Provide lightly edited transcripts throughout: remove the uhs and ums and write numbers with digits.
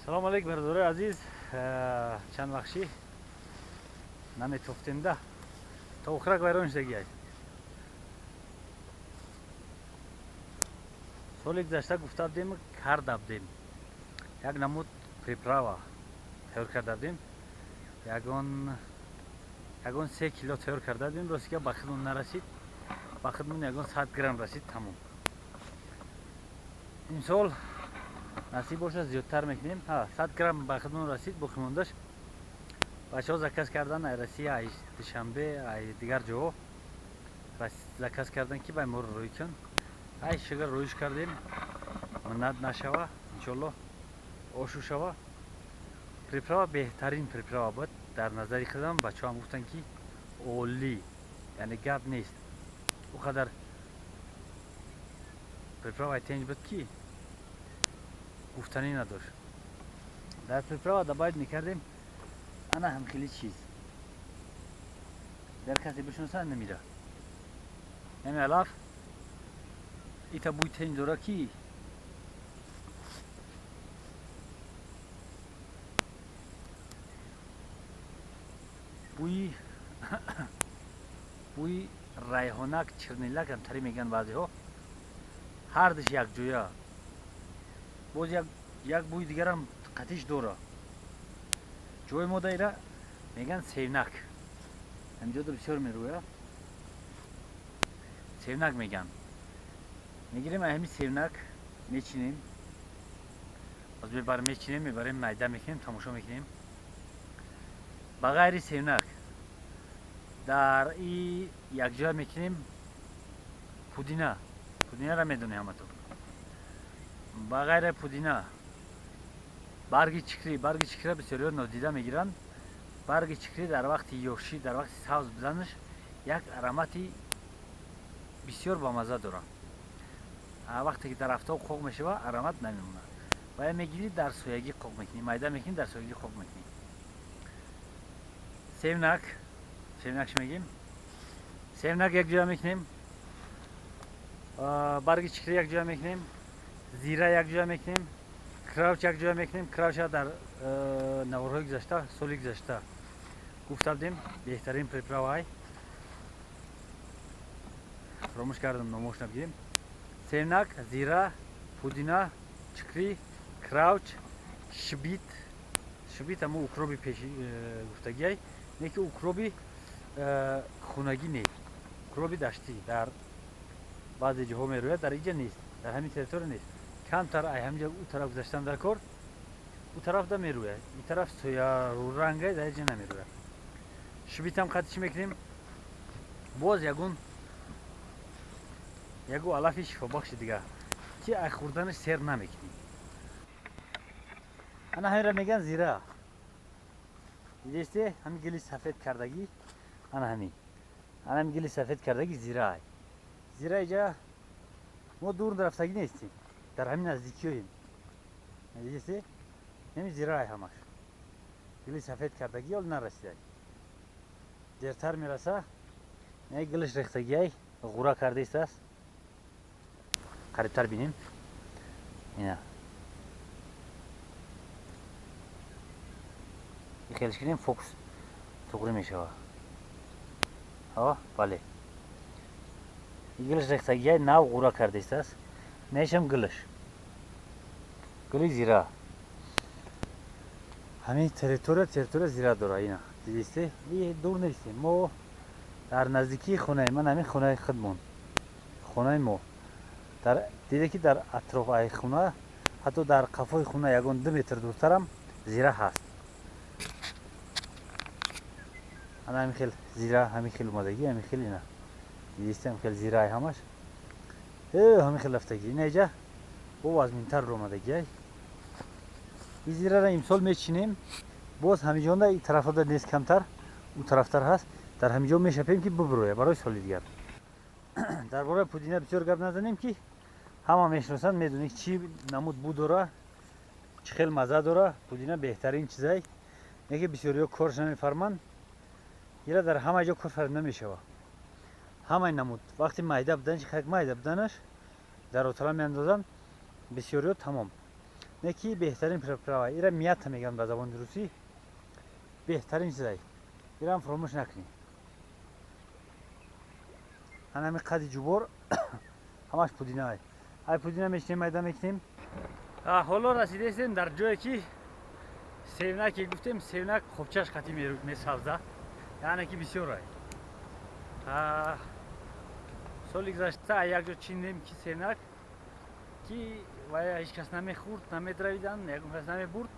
Салом алейкум бародари азиз. Чанд вақтши наметофтем да. Та охирак вайрон шудагиай. Соли гузашта гуфта будем карда будем. Як намуд приправа тайёр карда будем. Ягон 3 кило тайёр карда будем. Росига ба худмон нарасид. Ба худмон ягон 100 грамм расид тамом. Имсол насиб боша зиёдтар мекунем. 100 грамм ба худмон расид, боқӣ мондаш бачаҳо заказ кардан ай Россия, ай Душанбе, ай дигар ҷоҳо заказ кардан ки бай моро рӯй кун. Ай шугар рӯйш кардем. Миннат нашава, иншоалло ошу шава. Приправа беҳтарин приправа буд. Дар назари худам бачаҳоам гуфтанд ки олӣ, яъне гап нест. О қадар приправаи тенҷ буд ки гуфтанӣ надошт. Дар приправа дабояд мекардем ана ҳамхели чиз. Дар касе бишноса намира. Яъне алаф ита бӯй тенҷ дора ки бӯи райҳонак, чирнилак ҳамтаре мегӯянд баъзеҳо. Ҳардаш якҷоя. Боз як бӯи дигарам қатиш дора. ҷои мо даира мегӯянд севнак. ҳамҷода бисёр мерӯя. Севнак мегӯянд. Мегирем ҳамин севнак мечинем. боз мебарем мечинем, мебарем майда мекунем, тамошо мекунем. Ба ғайри севнак дар и якҷоя мекунем пудина. Пудинаро медонем ҳаматон. Ба ғайри пудина барги чикри. Барги чикриро бисёриҳо нодида мегиранд. Барги чикри дар вақти ёшӣ, дар вақти сабз буданаш як аромати бисёр бамаза дорад. Вақте ки дар афтоб қоқ мешава, аромат намемонад. Бая мегирӣ дар соягӣ қоқ мекунӣ. Майда мекунӣ, дар соягӣ қоқ мекунӣ. Севнакш мегим. Севнак якҷоя мекунем. Барги чикри якҷоя мекунем. Зира якҷоя мекунем. Кравч якҷоя мекунем. Кравча дар наворҳои гузашта, соли гузашта гуфта будем беҳтарин приправаи. фаромӯш кардам номошна бигирем. Севнак, зира, пудина, чикри, кравч, шибит. Шибит ҳамон укроби пеши гуфтагиай. Не ки укроби хунагӣ нест. Укроби даштӣ дар баъзе ҷоҳо мерӯяд, дар инҷа нест. Дар ҳамин территория нест. Камтар ай ҳамҷа у тараф гузаштам дар кор, у тараф да мерӯяд. И тараф сояру рангай дар инҷа намерӯяд. Шибитам қатиш мекунем. Боз ягон алафи шифобахши дигар ки ай хӯрданаш сер намекунем. ана ҳаминро мегӯянд зира. дидесте ҳамин гили сафед кардагӣ, ана ҳамин гили сафед кардагӣ зира. Зира инҷа мо дур рафтагӣ нестем, дар ҳамин наздикиёем. дидесте ҳамин зира ҳамаш гили сафед кардагӣ ол нарасидай. дертар мераса гилиш рехтагиай ғура кардеистааст. қарибтар бинем. ина хелш кунем, фокус туғри мешава. бале. гилиш рехтагиай нав ғура кардеистааст. нешам гилиш зира. ҳамин территория зира дора. ина дидесте дур нестем. мо дар наздикии хонаи ман, ҳамин хонаи худмон, хонаи мо диде ки дар атрофи хона, ҳатто дар қафои хона ягон 2 метр дуртарам зира ҳаст. ана ҳамин хел зира, ҳамин хел омадагӣ, ҳамин хел ина дидесте ҳамин хел зираи ҳамаш ҳамин хел рафтагӣ. ина инҷа бо вазминтар омадагиай. и зираро имсол мечинем. боз ҳамиҷонда и тарафода нест, камтар у тарафтар ҳаст. дар ҳамиҷо мешапем ки буброя барои соли дигар. дар бораи пудина бисёр гап назанем ки ҳама мешиносанд, медонем чӣ намуд бӯ дора, чӣ хел маза дора. пудина беҳтарин чизай. не ки бисёриҳо корш намефарманд. ира дар ҳама ҷо кор фармуда мешава. ҳамаи намуд вақти майда буданаш, як майда буданаш дар отала меандозанд. бисёриҳо тамом. نکی بهترین پرپراوی ایرا میات میگن به زبان روسی بهترین چیزایی ایرا فراموش نکنی همین قدی جبور همش پودینه های پودینه میشنیم میدان میکنیم حالا رسیده هستیم در جایی که سیونک گفتیم سیونک خوبچش خطی میسازه یعنی که بسیار های سالی گذشته یک جا چیندیم که سیونک که و هیچ کس نمیخورد نمیدرویدن یکم کس نمیبرد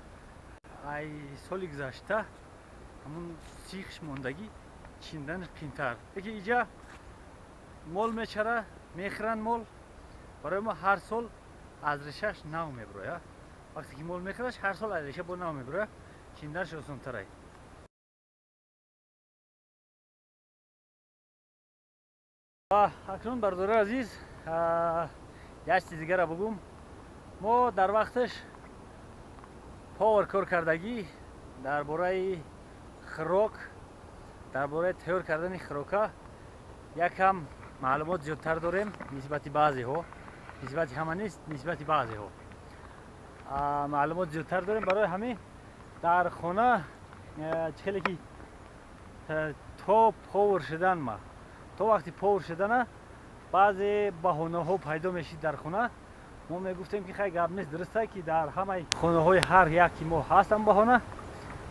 ای سالی گذشته همون سیخش موندگی چیندن قیمتر یکی اینجا مول میچره میخرن مول برای ما هر سال از ریشش نو میبره وقتی که مول میخرش هر سال از ریشه با نو میبره چیندنش آسان تره اکنون برادر عزیز یک چیز دیگه را بگم ما در وقتش پاور کار کردگی درباره خوراک درباره تیار کردن خوراک یکم معلومات زیادتر داریم نسبت بعضی ها نسبت همه نیست نسبت بعضی ها معلومات زیادتر داریم برای همین در خانه خیلی که تا پاور شدن ما تا وقتی پاور شدن بعضی بهانه ها پیدا میشید در خانه ما میگفتیم که خیلی گپ نیست درسته که در همه خانه های هر یکی ما هستن بهانه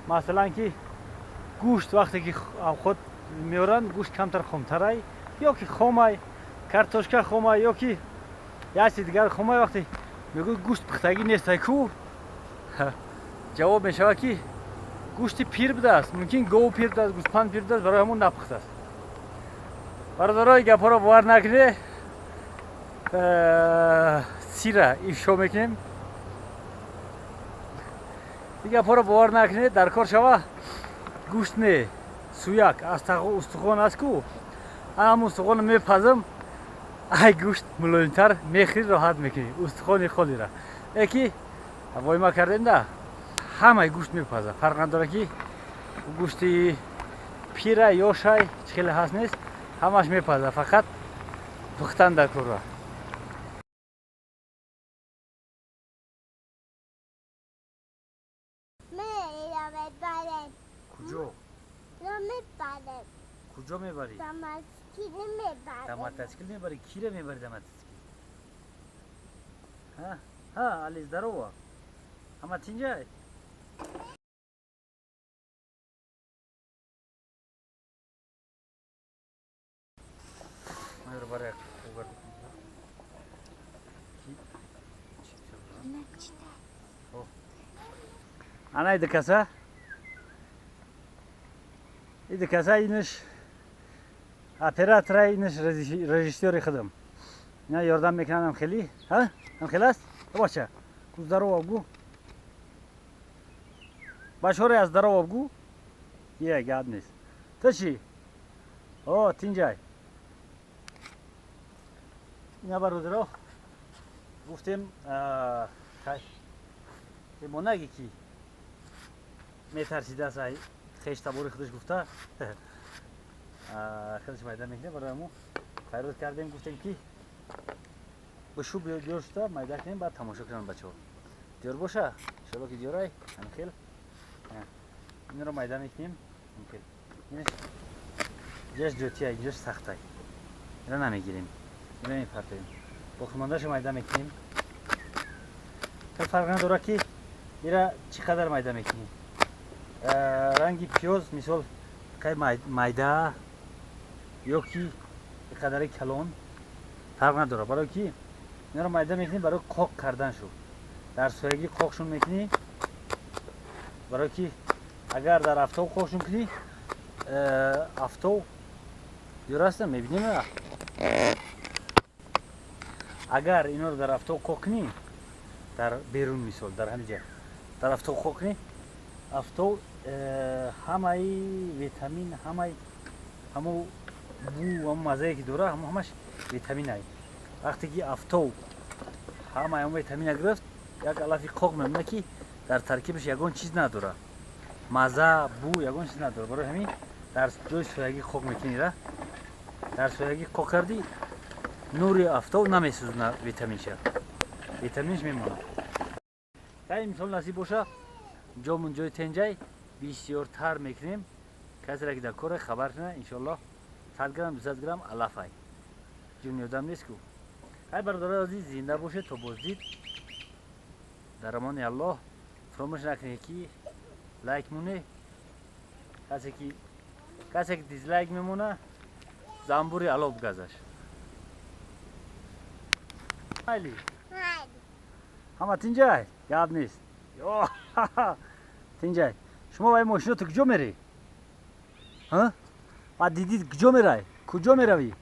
مثلا که گوشت وقتی که خود میارن گوشت کمتر خامتره یا که خامه کارتوشکا خامه یا که یک چیز دیگر خامه وقتی میگو گوشت پختگی نیست کو جواب میشه که گوشت پیر بوده است ممکن گاو پیر بوده است گوسفند پیر بوده است برای همون نپخته است برادرای گپا رو باور نکنه سیره افشا میکنیم دیگه گپا رو باور نکنه در کار شوه گوشت نه سویک استخوان است کو هم استخوان میپزم ای گوشت ملایمتر میخری راحت میکنی استخوان خالی را یکی وای ما کردیم ده همه گوشت میپزه فرق نداره که گوشتی پیره یا شای خیلی هست نیست همش میپزه فقط پختن در کار را کجا؟ کجا میبری؟ دمت میبری کی را میبری دمت ها علی здорово اما تینجای ما رو برای خوبر انا ایده کسا اینش اپراتور اینش رژیسور خودم نه یاردم میکنم خیلی ها هم خیلی است باشه здорово گو باشوری از здорово گو یه گاد نیست تو چی او تینجای اینا برادرها گفتیم که مونگی کی میترسیده است خیش تباری خودش گفته خودش میدان میکنه برای ما خیرات کردیم گفتیم که بشو بیار شده میدان کنیم بعد تماشا کنن بچه ها دیار باشه شبا که دیارای هم خیل این رو میدان میکنیم هم خیل اینش جاش جوتیه جاش سخته این رو نمیگیریم این رو میپرتیم بخماندهش میدان میکنیم تا فرق نداره که این رو چقدر میدان میکنیم رنگی پیاز مثال خیلی میده یا که قدر کلان فرق نداره برای که این رو میده میکنی برای قاق کردن شو در سویگی قاقشون میکنی برای که اگر در افتاو قاقشون کنی افتاو درسته میبینیم اگر اینا رو در افتاو قاق کنی در بیرون مثال در همینجا در افتاو قاق کنی افتاو همه ویتامین همه بو همه مزه‌ای که داره همش ویتامین هست وقتی که افتاو همه ویتامین گرفت یک علافی قاق میمونه که در ترکیبش یگان چیز نداره مزه بو یگان چیز نداره برای همین در جای سویگی قاق میکنی را در سویگی قاق کردی نور افتاو نمیسوزونه ویتامینش میمونه در امسال نصیب باشه جامون جای تنجای بسیارتر میکنیم. کسی را که در کار خبر کنه انشالله 100 گرم 200 گرم علف های جون یادم نیست که های برادر عزیز زنده باشه تا بازدید در امان الله. فراموش نکنید که لایک مونه. کسی که دیزلایک میمونه زنبوری علا بگذش. خیلی همه تینجای یاد نیست. تینجای شما باید ماشین تو کجا میری؟ ها؟ بعد دیدید کجا میری؟ کجا میروی؟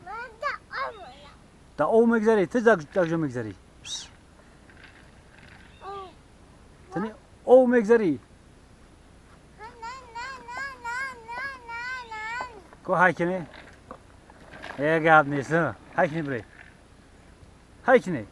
در او میگذری؟ تو در کجا میگذری؟ تنی او میگذری؟ کو های کنی؟ یک گپ نیست های کنی بری های کنی